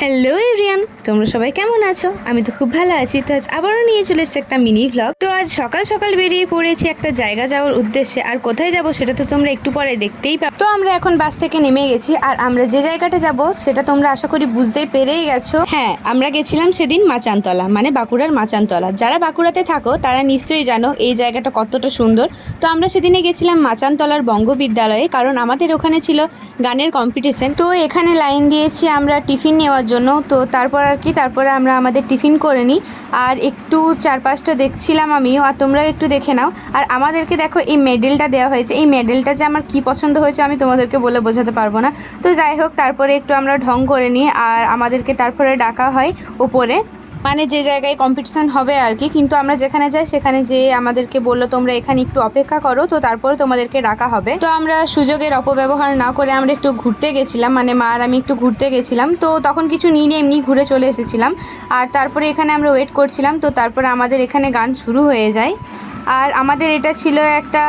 Hello everyone, তোমরা সবাই কেমন আছো? আমি তো খুব ভালো আছি। তো আজ আবারও নিয়ে চলে এসেছি একটা মিনি ভ্লগ। তো আজ সকাল সকাল বেরিয়ে পড়েছি একটা জায়গা যাওয়ার উদ্দেশ্যে। আর কোথায় যাব সেটা তো তোমরা একটু পরে দেখতেই পাবে। তো আমরা এখন বাস থেকে নেমে গেছি, আর আমরা যে জায়গাটা যাব সেটা তোমরা আশা করি বুঝতেই পেরেই গেছো। হ্যাঁ, আমরা গেছিলাম সেদিন মাচানতলা, মানে বাঁকুড়ার মাচানতলা। যারা বাঁকুড়াতে থাকো তারা নিশ্চয়ই জানো এই জায়গাটা কতটা সুন্দর। তো আমরা সেদিনে গেছিলাম মাচানতলার বঙ্গবিদ্যালয়ে, কারণ আমাদের ওখানে ছিল গানের কম্পিটিশন। তো এখানে লাইন দিয়েছি আমরা টিফিন নেওয়ার জন্য। তো তারপরে আমরা আমাদের টিফিন করে নিই, আর একটু চারপাশটা দেখছিলাম আমিও, আর তোমরাও একটু দেখে নাও। আর আমাদেরকে দেখো এই মেডেলটা দেওয়া হয়েছে। এই মেডেলটা যে আমার কি পছন্দ হয়েছে আমি তোমাদেরকে বলে বোঝাতে পারবো না। তো যাই হোক, তারপরে একটু আমরা ঢং করে নিই, আর আমাদেরকে তারপরে ডাকা হয় উপরে, মানে যে জায়গায় কম্পিটিশান হবে আর কি। কিন্তু আমরা যেখানে যাই সেখানে যেয়ে আমাদেরকে বললো তোমরা এখানে একটু অপেক্ষা করো, তো তারপরে তোমাদেরকে ডাকা হবে। তো আমরা সুযোগের অপব্যবহার না করে আমরা একটু ঘুরতে গেছিলাম, মানে মা আর আমি একটু ঘুরতে গেছিলাম। তো তখন কিছু নিয়ে এমনি ঘুরে চলে এসেছিলাম। আর তারপরে এখানে আমরা ওয়েট করছিলাম। তো তারপরে আমাদের এখানে গান শুরু হয়ে যায়। আর আমাদের এটা ছিল একটা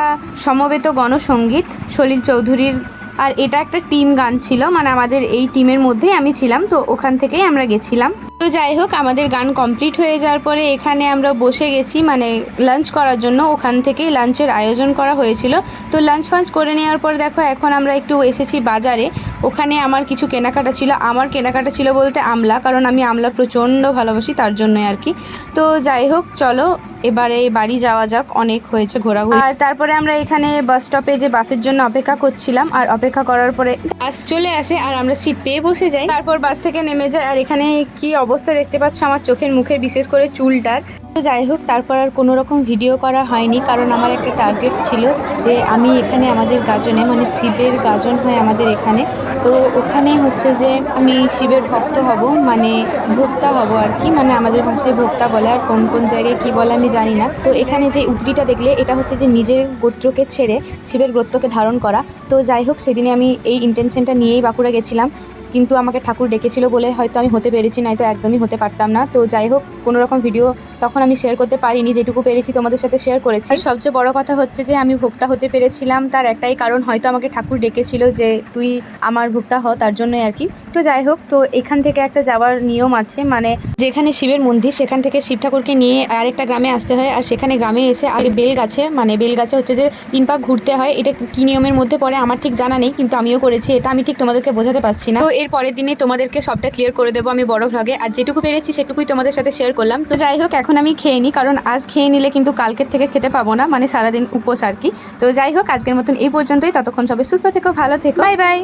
সমবেত গণসঙ্গীত সলিল চৌধুরীর। আর এটা একটা টিম গান ছিল, মানে আমাদের এই টিমের মধ্যেই আমি ছিলাম। তো ওখান থেকেই আমরা গেছিলাম। তো যাই হোক, আমাদের গান কমপ্লিট হয়ে যাওয়ার পরে এখানে আমরা বসে গেছি মানে লাঞ্চ করার জন্য। ওখান থেকেই লাঞ্চের আয়োজন করা হয়েছিল। তো লাঞ্চ ফাঞ্চ করে নেওয়ার পর দেখো এখন আমরা একটু এসেছি বাজারে। ওখানে আমার কিছু কেনাকাটা ছিল। আমার কেনাকাটা ছিল বলতে আমলা, কারণ আমি আমলা প্রচণ্ড ভালোবাসি, তার জন্যই আর কি। তো যাই হোক, চলো এবারে বাড়ি যাওয়া যাক, অনেক হয়েছে ঘোরাঘুরি। আর তারপরে আমরা এখানে বাস স্টপে যে বাসের জন্য অপেক্ষা করছিলাম, আর অপেক্ষা করার পরে বাস চলে আসে আর আমরা সিট পেয়ে বসে যাই। তারপর বাস থেকে নেমে যাই, আর এখানে কি অবস্থা দেখতে পাচ্ছ আমার চোখের মুখের, বিশেষ করে চুলটার। তো যাই হোক, তারপর আর কোনো রকম ভিডিও করা হয়নি, কারণ আমার একটা টার্গেট ছিল যে আমি এখানে আমাদের গাজনে, মানে শিবের গাজন হয় আমাদের এখানে। তো ওখানে হচ্ছে যে আমি শিবের ভক্ত হব, মানে ভোক্তা হব আর কি, মানে আমাদের ভাষায় ভোক্তা বলে, আর কোন কোন জায়গায় কি বলে আমি জানি না। তো এখানে যে উদ্রিটা দেখলে, এটা হচ্ছে যে নিজের গোত্রকে ছেড়ে শিবের গোত্রকে ধারণ করা। তো যাই হোক, সেদিনে আমি এই ইন্টেনশনটা নিয়েই বাঁকুড়া গেছিলাম। কিন্তু আমাকে ঠাকুর ডেকেছিল বলে হয়তো আমি হতে পেরেছি, নয়তো একদমই হতে পারতাম না। তো যাই হোক, কোনো রকম ভিডিও তখন আমি শেয়ার করতে পারিনি, যেটুকু পেরেছি তোমাদের সাথে শেয়ার করেছি। সবচেয়ে বড় কথা হচ্ছে যে আমি ভোক্তা হতে পেরেছিলাম, তার একটাই কারণ, হয়তো আমাকে ঠাকুর ডেকেছিল যে তুই আমার ভোক্তা হ, তার জন্যই আর কি। তো যাই হোক, তো এখান থেকে একটা যাওয়ার নিয়ম আছে, মানে যেখানে শিবের মন্দির সেখান থেকে শিব ঠাকুরকে নিয়ে আরেকটা গ্রামে আসতে হয়। আর সেখানে গ্রামে এসে আগে বেলগাছে, মানে বেলগাছে হচ্ছে যে 3 পাক ঘুরতে হয়। এটা কি নিয়মের মধ্যে পড়ে আমার ঠিক জানা নেই, কিন্তু আমিও করেছি। এটা আমি ঠিক তোমাদেরকে বোঝাতে পারছি না। তো এর পরের দিনে তোমাদেরকে সবটা ক্লিয়ার করে দেবো আমি বড় ভ্লগে। আর যেটুকু পেরেছি সেটুকুই তোমাদের সাথে শেয়ার করলাম। তো যাই হোক, এখন আমি খেয়ে নিই, কারণ আজ খেয়ে নিলে কিন্তু কালকের থেকে খেতে পাবো না, মানে সারাদিন উপোস আর কি। তো যাই হোক, আজকের মতন এই পর্যন্তই। ততক্ষণ সবাই সুস্থ থেকো, ভালো থেকো, বাই বাই।